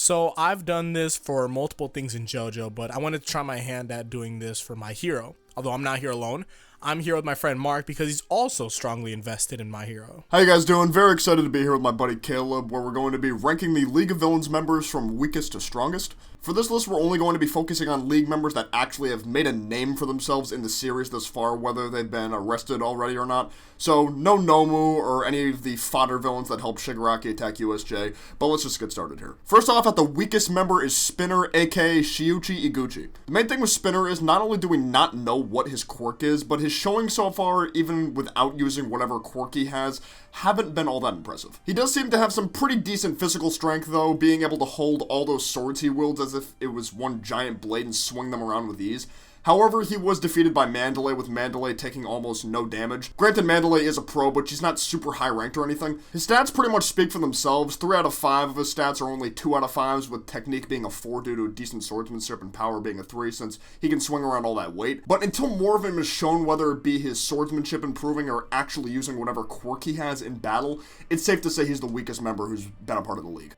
So I've done this for multiple things in JoJo, but I wanted to try my hand at doing this for my hero. Although I'm not here alone, I'm here with my friend Mark because he's also strongly invested in my hero. How you guys doing? Very excited to be here with my buddy Caleb, where we're going to be ranking the League of Villains members from weakest to strongest. For this list, we're only going to be focusing on League members that actually have made a name for themselves in the series thus far, whether they've been arrested already or not. So, no Nomu or any of the fodder villains that help Shigaraki attack USJ, but let's just get started here. First off, at the weakest member is Spinner, aka Shiuchi Iguchi. The main thing with Spinner is not only do we not know what his quirk is, but his showing so far, even without using whatever quirk he has, haven't been all that impressive. He does seem to have some pretty decent physical strength though, being able to hold all those swords he wields as if it was one giant blade and swing them around with ease. However, he was defeated by Mandalay, with Mandalay taking almost no damage. Granted, Mandalay is a pro, but she's not super high ranked or anything. His stats pretty much speak for themselves. 3 out of 5 of his stats are only 2 out of 5s, with technique being a 4 due to decent swordsmanship and power being a 3, since he can swing around all that weight. But until more of him is shown, whether it be his swordsmanship improving or actually using whatever quirk he has in battle, it's safe to say he's the weakest member who's been a part of the league.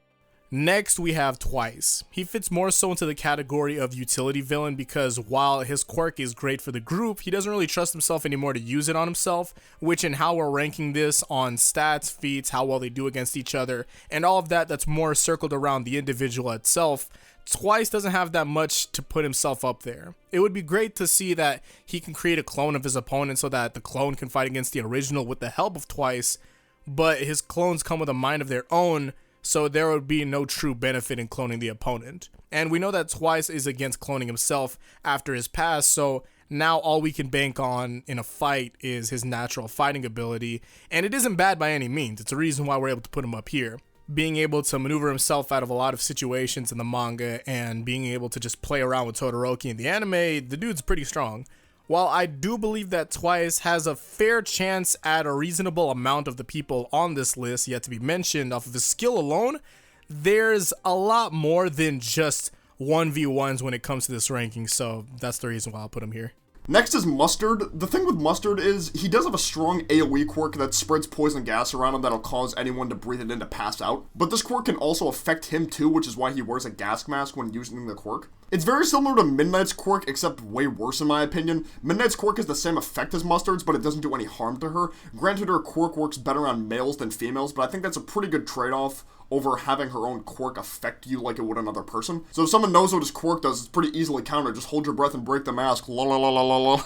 Next, we have Twice. He fits more so into the category of utility villain because while his quirk is great for the group, he doesn't really trust himself anymore to use it on himself, which in how we're ranking this on stats, feats, how well they do against each other, and all of that's more circled around the individual itself, Twice doesn't have that much to put himself up there. It would be great to see that he can create a clone of his opponent so that the clone can fight against the original with the help of Twice, but his clones come with a mind of their own, so there would be no true benefit in cloning the opponent. And we know that Twice is against cloning himself after his past, so now all we can bank on in a fight is his natural fighting ability, and it isn't bad by any means. It's a reason why we're able to put him up here. Being able to maneuver himself out of a lot of situations in the manga and being able to just play around with Todoroki in the anime, the dude's pretty strong. While I do believe that Twice has a fair chance at a reasonable amount of the people on this list yet to be mentioned off of his skill alone, there's a lot more than just 1v1s when it comes to this ranking, so that's the reason why I'll put him here. Next is Mustard. The thing with Mustard is he does have a strong AoE quirk that spreads poison gas around him that'll cause anyone to breathe it in to pass out. But this quirk can also affect him too, which is why he wears a gas mask when using the quirk. It's very similar to Midnight's quirk, except way worse in my opinion. Midnight's quirk has the same effect as Mustard's, but it doesn't do any harm to her. Granted, her quirk works better on males than females, but I think that's a pretty good trade-off over having her own quirk affect you like it would another person. So if someone knows what his quirk does, it's pretty easily countered. Just hold your breath and break the mask. La la la la la la.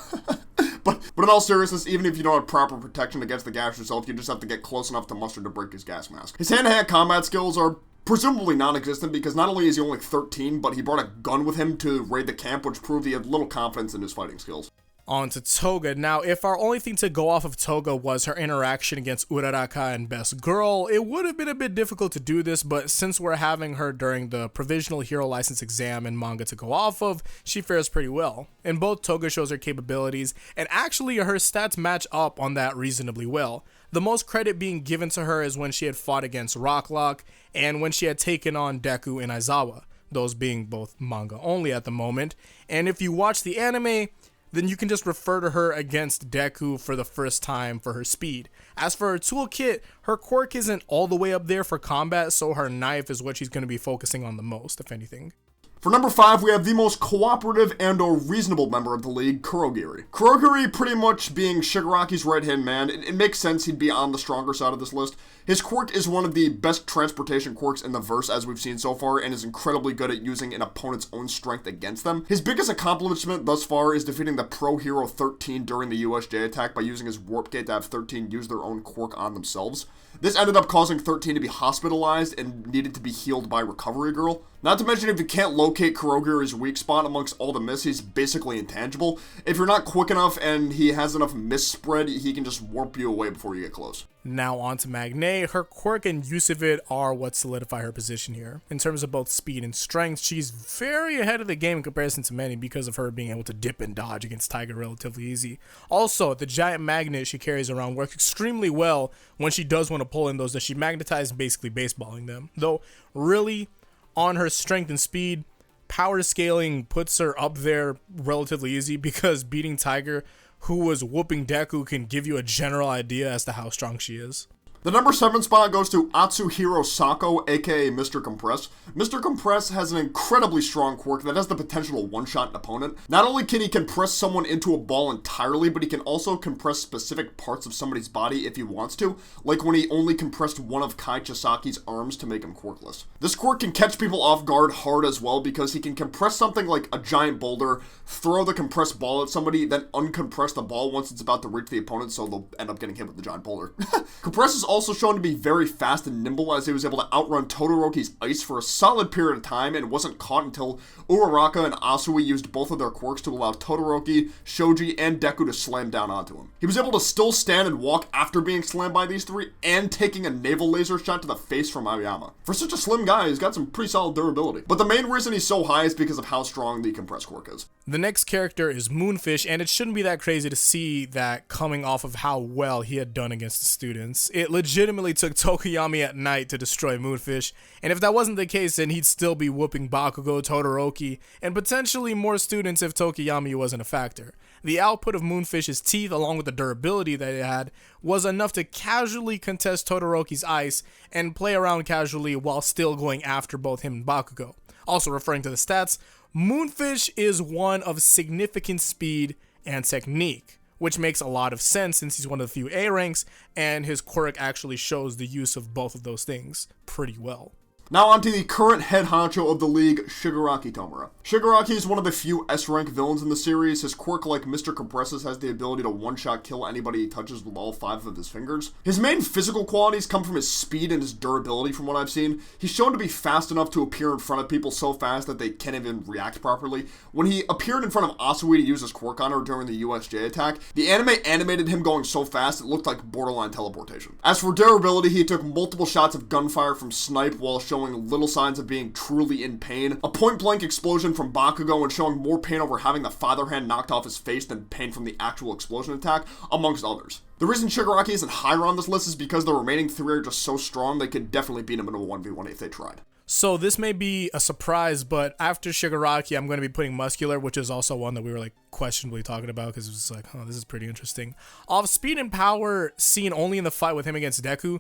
But in all seriousness, even if you don't have proper protection against the gas yourself, you just have to get close enough to Mustard to break his gas mask. His hand-to-hand combat skills are presumably non-existent because not only is he only 13, but he brought a gun with him to raid the camp, which proved he had little confidence in his fighting skills. On to Toga. Now, if our only thing to go off of Toga was her interaction against Uraraka and Best Girl, it would have been a bit difficult to do this, but since we're having her during the Provisional Hero License exam and manga to go off of, she fares pretty well. In both, Toga shows her capabilities, and actually her stats match up on that reasonably well. The most credit being given to her is when she had fought against Rocklock, and when she had taken on Deku and Aizawa, those being both manga only at the moment, and if you watch the anime, then you can just refer to her against Deku for the first time for her speed. As for her toolkit, her quirk isn't all the way up there for combat, so her knife is what she's going to be focusing on the most, if anything. For number 5, we have the most cooperative and or reasonable member of the league, Kroeger. Kroeger pretty much being Shigaraki's right-hand man, it makes sense he'd be on the stronger side of this list. His quirk is one of the best transportation quirks in the verse as we've seen so far, and is incredibly good at using an opponent's own strength against them. His biggest accomplishment thus far is defeating the Pro Hero 13 during the USJ attack by using his Warp Gate to have 13 use their own quirk on themselves. This ended up causing 13 to be hospitalized and needed to be healed by Recovery Girl. Not to mention, if you can't locate Kroeger's weak spot amongst all the miss, he's basically intangible. If you're not quick enough and he has enough miss spread, he can just warp you away before you get close. Now on to Magne. Her quirk and use of it are what solidify her position here. In terms of both speed and strength, she's very ahead of the game in comparison to many because of her being able to dip and dodge against Tiger relatively easy. Also, the giant magnet she carries around works extremely well when she does want to pull in those that she magnetizes, basically baseballing them. Though, really, on her strength and speed, power scaling puts her up there relatively easy because beating Tiger, who was whooping Deku, can give you a general idea as to how strong she is. The number 7 spot goes to Atsuhiro Sako, aka Mr. Compress. Mr. Compress has an incredibly strong quirk that has the potential to one-shot an opponent. Not only can he compress someone into a ball entirely, but he can also compress specific parts of somebody's body if he wants to, like when he only compressed one of Kai Chisaki's arms to make him quirkless. This quirk can catch people off guard hard as well because he can compress something like a giant boulder, throw the compressed ball at somebody, then uncompress the ball once it's about to reach the opponent, so they'll end up getting hit with the giant boulder. Compress is also shown to be very fast and nimble, as he was able to outrun Todoroki's ice for a solid period of time and wasn't caught until Uraraka and Asui used both of their quirks to allow Todoroki, Shoji, and Deku to slam down onto him. He was able to still stand and walk after being slammed by these three and taking a naval laser shot to the face from Aoyama. For such a slim guy, he's got some pretty solid durability. But the main reason he's so high is because of how strong the compressed quirk is. The next character is Moonfish, and it shouldn't be that crazy to see that coming off of how well he had done against the students. It legitimately took Tokoyami at night to destroy Moonfish, and if that wasn't the case, then he'd still be whooping Bakugo, Todoroki, and potentially more students if Tokoyami wasn't a factor. The output of Moonfish's teeth, along with the durability that it had, was enough to casually contest Todoroki's ice and play around casually while still going after both him and Bakugo. Also referring to the stats, Moonfish is one of significant speed and technique, which makes a lot of sense since he's one of the few A ranks, and his quirk actually shows the use of both of those things pretty well. Now onto the current head honcho of the league, Shigaraki Tomura. Shigaraki is one of the few S-rank villains in the series. His quirk, like Mr. Compresses, has the ability to one-shot kill anybody he touches with all 5 of his fingers. His main physical qualities come from his speed and his durability from what I've seen. He's shown to be fast enough to appear in front of people so fast that they can't even react properly. When he appeared in front of Asui to use his quirk on her during the USJ attack, the anime animated him going so fast it looked like borderline teleportation. As for durability, he took multiple shots of gunfire from Snipe while showing little signs of being truly in pain, a point-blank explosion from Bakugo and showing more pain over having the father hand knocked off his face than pain from the actual explosion attack, amongst others. The reason Shigaraki isn't higher on this list is because the remaining 3 are just so strong they could definitely beat him in a 1v1 if they tried. So this may be a surprise, but after Shigaraki, I'm going to be putting Muscular, which is also one that we were like questionably talking about because it was like, oh, this is pretty interesting. Off speed and power seen only in the fight with him against Deku,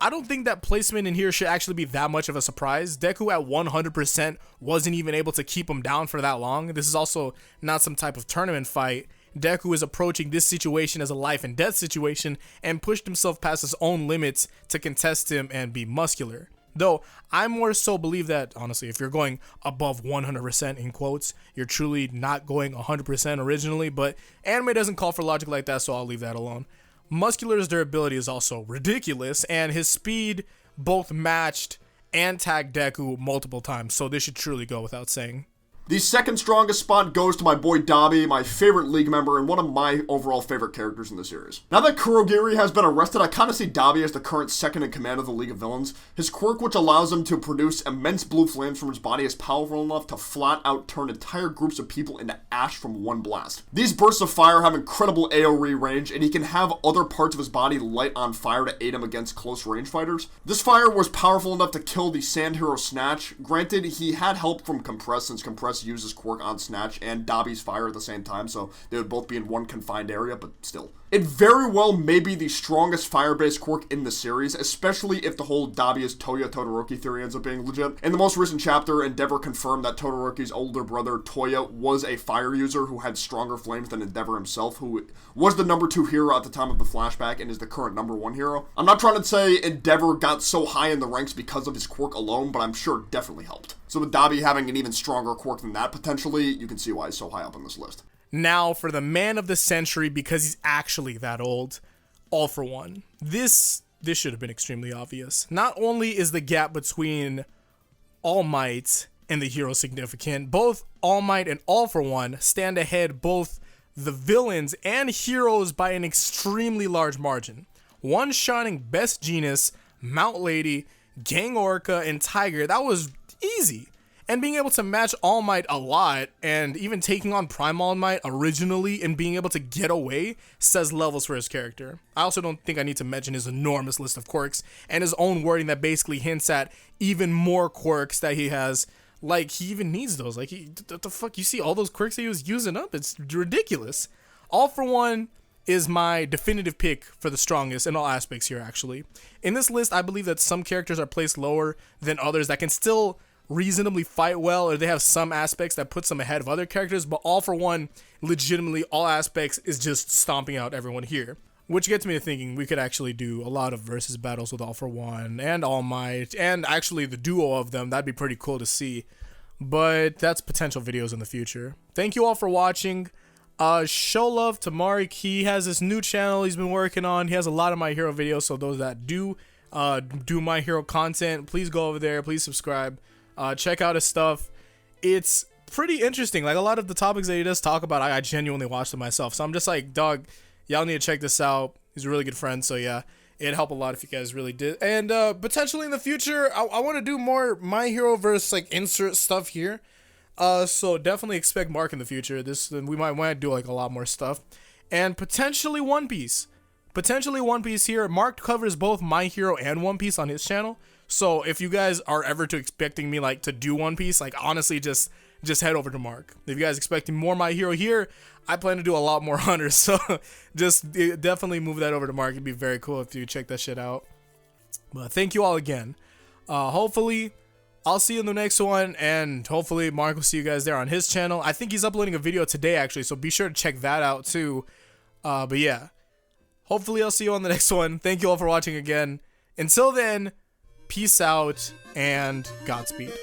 I don't think that placement in here should actually be that much of a surprise. Deku at 100% wasn't even able to keep him down for that long. This is also not some type of tournament fight. Deku is approaching this situation as a life and death situation and pushed himself past his own limits to contest him and be Muscular. Though, I more so believe that, honestly, if you're going above 100% in quotes, you're truly not going 100% originally, but anime doesn't call for logic like that, so I'll leave that alone. Muscular's durability is also ridiculous, and his speed both matched and tagged Deku multiple times, so this should truly go without saying. The second strongest spot goes to my boy Dobby, my favorite league member and one of my overall favorite characters in the series. Now that Kroeger has been arrested, I kind of see Dobby as the current second in command of the League of Villains. His quirk, which allows him to produce immense blue flames from his body, is powerful enough to flat out turn entire groups of people into ash from one blast. These bursts of fire have incredible AoE range, and he can have other parts of his body light on fire to aid him against close range fighters. This fire was powerful enough to kill the Sand Hero Snatch. Granted, he had help from Compress since Compress uses quirk on Snatch and Dobby's fire at the same time, so they would both be in one confined area, but still. It very well may be the strongest fire-based quirk in the series, especially if the whole Dobby is Toya Todoroki theory ends up being legit. In the most recent chapter, Endeavor confirmed that Todoroki's older brother, Toya, was a fire user who had stronger flames than Endeavor himself, who was the number 2 hero at the time of the flashback and is the current number 1 hero. I'm not trying to say Endeavor got so high in the ranks because of his quirk alone, but I'm sure it definitely helped. So with Dobby having an even stronger quirk than that potentially, you can see why he's so high up on this list. Now, for the man of the century, because he's actually that old, All For One. This should have been extremely obvious. Not only is the gap between All Might and the hero significant, both All Might and All For One stand ahead both the villains and heroes by an extremely large margin. One-shotting Best Genius, Mount Lady, Gang Orca, and Tiger, that was easy. And being able to match All Might a lot, and even taking on Prime All Might originally and being able to get away, says levels for his character. I also don't think I need to mention his enormous list of quirks, and his own wording that basically hints at even more quirks that he has. Like, he even needs those. Like, what the fuck? You see all those quirks that he was using up? It's ridiculous. All For One is my definitive pick for the strongest in all aspects here, actually. In this list, I believe that some characters are placed lower than others that can still reasonably fight well, or they have some aspects that puts them ahead of other characters, but All For One, legitimately all aspects, is just stomping out everyone here. Which gets me to thinking we could actually do a lot of versus battles with All For One and All Might, and actually the duo of them. That'd be pretty cool to see. But that's potential videos in the future. Thank you all for watching. Show love to Mark. He has this new channel he's been working on. He has a lot of My Hero videos, so those that do My Hero content, please go over there. Please subscribe. Check out his stuff. It's pretty interesting. Like, a lot of the topics that he does talk about, I genuinely watch them myself. So I'm just like, dog, y'all need to check this out. He's a really good friend, so yeah, it'd help a lot if you guys really did. And potentially in the future, I want to do more My Hero verse like insert stuff here. So definitely expect Mark in the future. We might want to do like a lot more stuff, and potentially One Piece. Potentially One Piece here. Mark covers both My Hero and One Piece on his channel. So if you guys are ever expecting me like to do One Piece, like honestly, just head over to Mark. If you guys expecting more My Hero here, I plan to do a lot more Hunters, so just definitely move that over to Mark. It'd be very cool if you check that shit out. But thank you all again. Hopefully, I'll see you in the next one, and hopefully Mark will see you guys there on his channel. I think he's uploading a video today, actually, so be sure to check that out too. But yeah, hopefully I'll see you on the next one. Thank you all for watching again. Until then, peace out, and Godspeed.